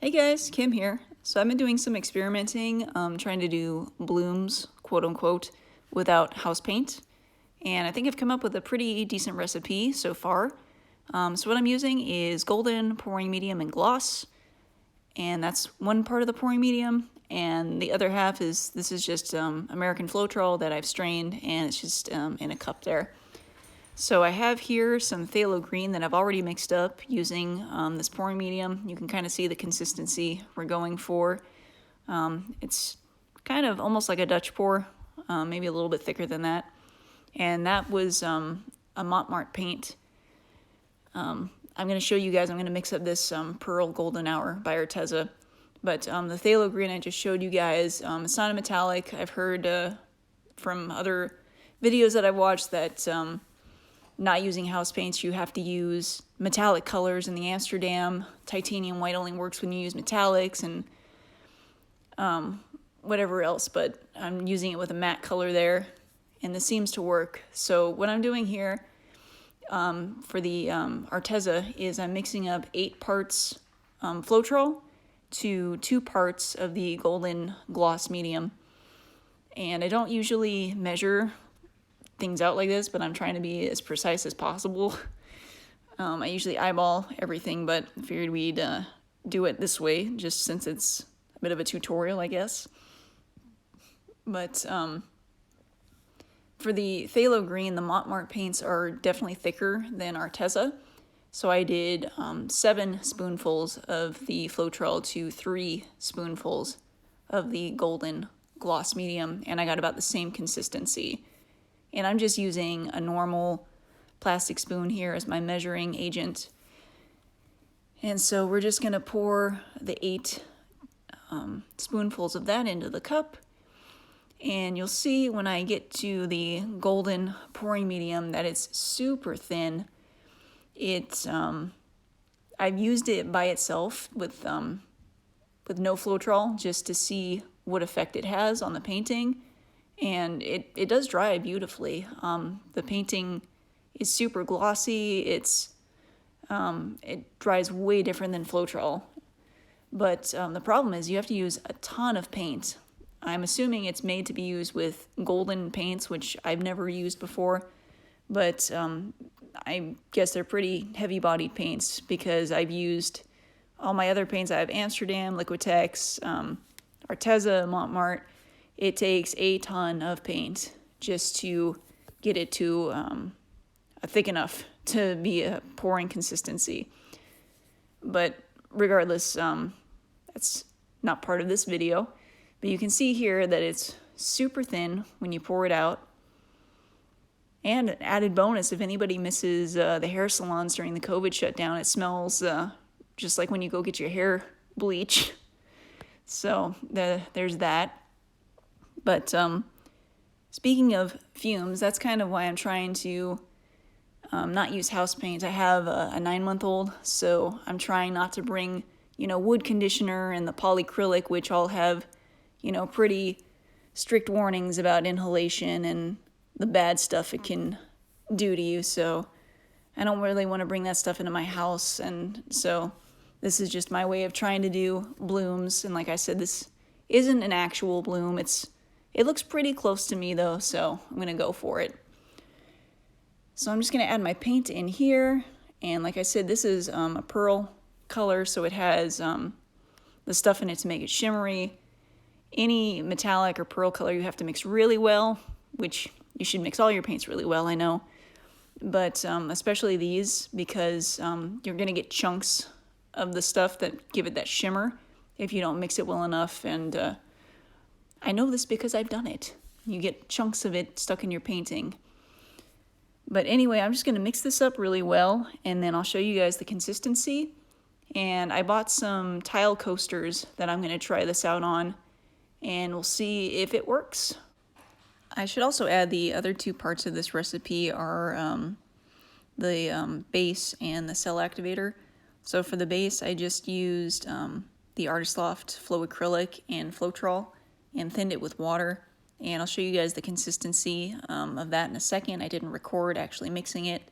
Hey guys, Kim here. So I've been doing some experimenting, trying to do blooms, quote unquote, without house paint. And I think I've come up with a pretty decent recipe so far. So what I'm using is golden, pouring medium, and gloss. And that's one part of the pouring medium. And the other half is, this is just American Floetrol that I've strained, and it's just in a cup there. So I have here some phthalo green that I've already mixed up using this pouring medium. You can kind of see the consistency we're going for. It's kind of almost like a Dutch pour, maybe a little bit thicker than that. And that was a Montmartre paint. I'm going to show you guys, I'm going to mix up this Pearl Golden Hour by Arteza. But the phthalo green I just showed you guys, it's not a metallic. I've heard from other videos that I've watched that not using house paints, you have to use metallic colors, and the Amsterdam Titanium White only works when you use metallics and whatever else, but I'm using it with a matte color there, and this seems to work. So what I'm doing here for the Arteza is I'm mixing up 8 parts Floetrol to 2 parts of the golden gloss medium, and I don't usually measure things out like this, but I'm trying to be as precise as possible. I usually eyeball everything, but I figured we'd do it this way just since it's a bit of a tutorial, I guess. But for the phthalo green, the Montmartre paints are definitely thicker than Arteza. So I did 7 spoonfuls of the Floetrol to 3 spoonfuls of the golden gloss medium, and I got about the same consistency. And I'm just using a normal plastic spoon here as my measuring agent. And so we're just going to pour the 8 spoonfuls of that into the cup. And you'll see when I get to the golden pouring medium that it's super thin. It's I've used it by itself with no Floetrol just to see what effect it has on the painting. And it does dry beautifully. The painting is super glossy. It dries way different than Floetrol. But the problem is you have to use a ton of paint. I'm assuming it's made to be used with golden paints, which I've never used before. But I guess they're pretty heavy-bodied paints because I've used all my other paints. I have Amsterdam, Liquitex, Arteza, Montmartre. It takes a ton of paint just to get it to thick enough to be a pouring consistency. But regardless, that's not part of this video. But you can see here that it's super thin when you pour it out. And an added bonus, if anybody misses the hair salons during the COVID shutdown, it smells just like when you go get your hair bleach. So there's that. But speaking of fumes, that's kind of why I'm trying to not use house paint. I have a 9-month-old, so I'm trying not to bring, wood conditioner and the polyacrylic, which all have, pretty strict warnings about inhalation and the bad stuff it can do to you. So I don't really want to bring that stuff into my house, and so this is just my way of trying to do blooms. And like I said, this isn't an actual bloom. It looks pretty close to me though, so I'm going to go for it. So I'm just going to add my paint in here. And like I said, this is a pearl color, so it has the stuff in it to make it shimmery. Any metallic or pearl color you have to mix really well, which you should mix all your paints really well, I know. But especially these, because you're going to get chunks of the stuff that give it that shimmer if you don't mix it well enough. And I know this because I've done it. You get chunks of it stuck in your painting. But anyway, I'm just going to mix this up really well, and then I'll show you guys the consistency. And I bought some tile coasters that I'm going to try this out on, and we'll see if it works. I should also add the other 2 parts of this recipe are the base and the cell activator. So for the base, I just used the Loft Flow Acrylic and Floetrol and thinned it with water. And I'll show you guys the consistency of that in a second. I didn't record actually mixing it.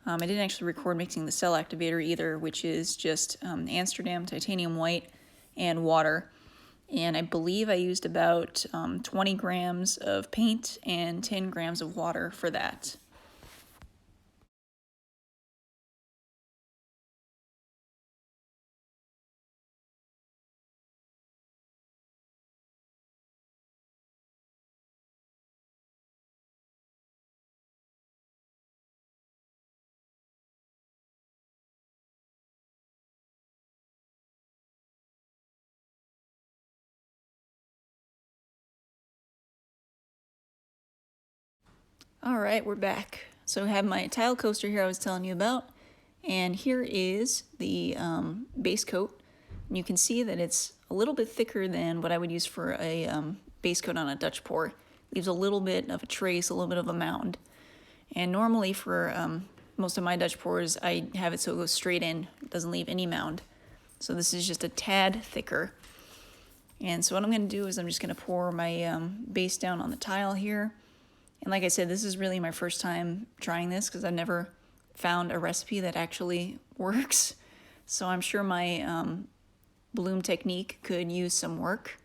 I didn't actually record mixing the cell activator either, which is just Amsterdam Titanium White and water. And I believe I used about 20 grams of paint and 10 grams of water for that. Alright, we're back. So I have my tile coaster here I was telling you about, and here is the base coat. And you can see that it's a little bit thicker than what I would use for a base coat on a Dutch pour. Leaves a little bit of a trace, a little bit of a mound. And normally for most of my Dutch pours, I have it so it goes straight in, it doesn't leave any mound. So this is just a tad thicker. And so what I'm going to do is I'm just going to pour my base down on the tile here. And like I said, this is really my first time trying this because I've never found a recipe that actually works. So I'm sure my bloom technique could use some work.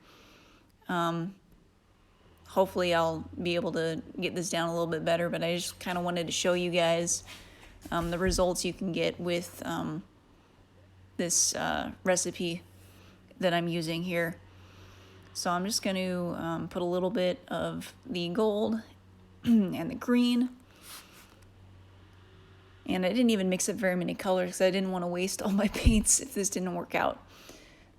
Hopefully I'll be able to get this down a little bit better, but I just kind of wanted to show you guys the results you can get with this recipe that I'm using here. So I'm just going to put a little bit of the gold and the green. And I didn't even mix up very many colors because I didn't want to waste all my paints if this didn't work out.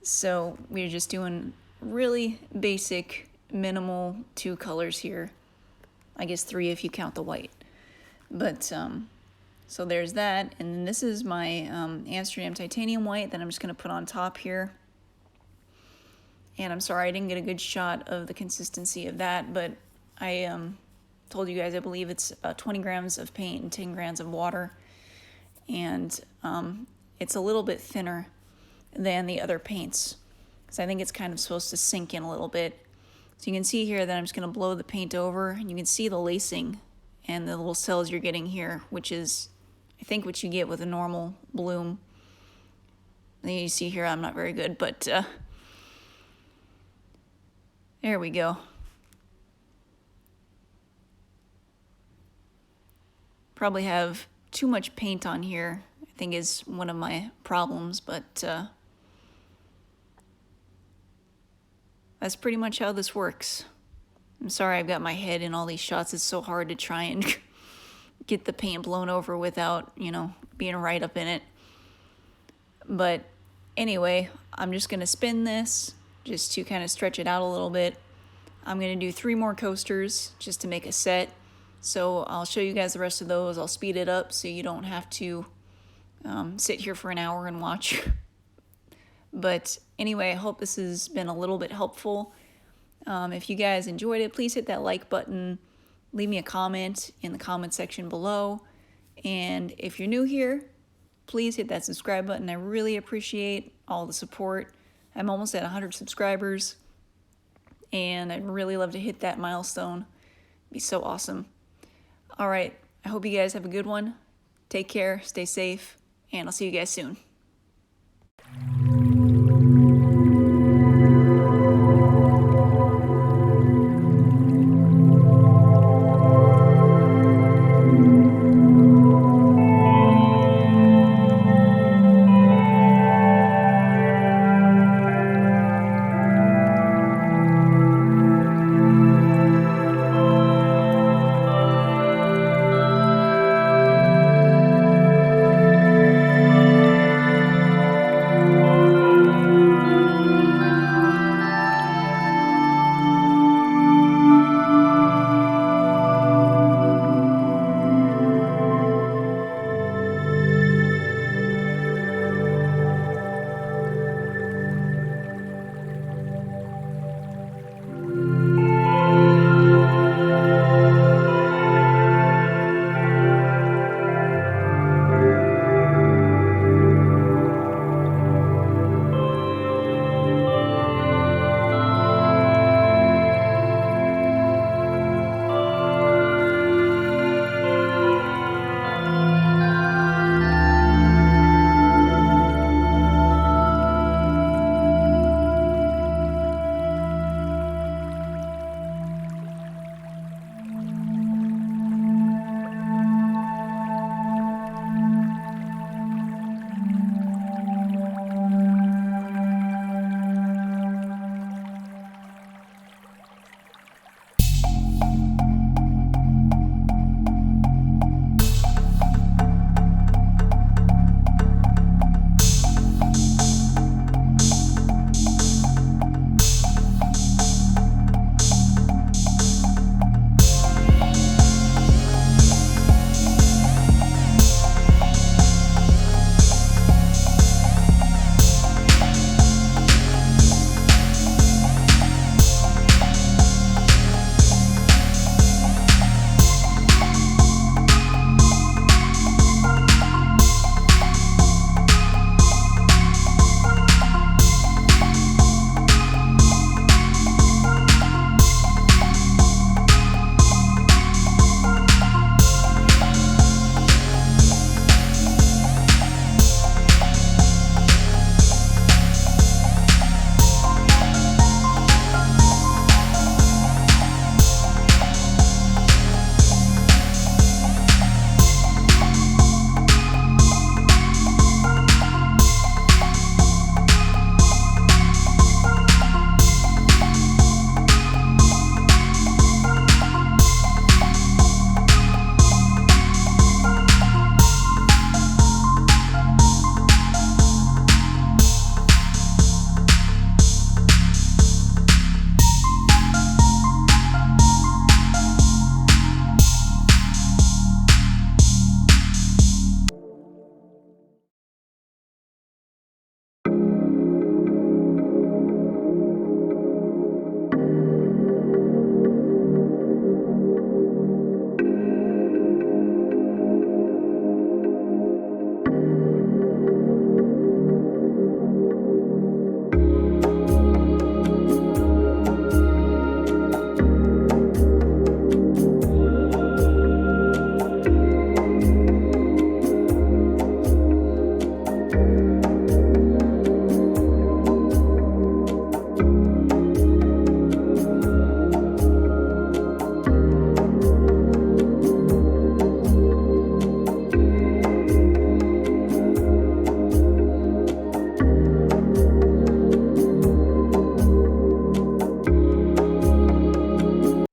So we're just doing really basic, minimal 2 colors here. I guess 3 if you count the white. But so there's that. And then this is my Amsterdam Titanium White that I'm just going to put on top here. And I'm sorry I didn't get a good shot of the consistency of that, but I told you guys I believe it's 20 grams of paint and 10 grams of water. And it's a little bit thinner than the other paints because I think it's kind of supposed to sink in a little bit. So you can see here that I'm just going to blow the paint over, and you can see the lacing and the little cells you're getting here, which is I think what you get with a normal bloom. And you see here I'm not very good, but there we go. Probably have too much paint on here, I think is one of my problems, but that's pretty much how this works. I'm sorry I've got my head in all these shots. It's so hard to try and get the paint blown over without, being right up in it. But anyway, I'm just going to spin this just to kind of stretch it out a little bit. I'm going to do 3 more coasters just to make a set. So I'll show you guys the rest of those. I'll speed it up so you don't have to sit here for an hour and watch. But anyway, I hope this has been a little bit helpful. If you guys enjoyed it, please hit that like button. Leave me a comment in the comment section below. And if you're new here, please hit that subscribe button. I really appreciate all the support. I'm almost at 100 subscribers. And I'd really love to hit that milestone. It'd be so awesome. All right, I hope you guys have a good one. Take care, stay safe, and I'll see you guys soon.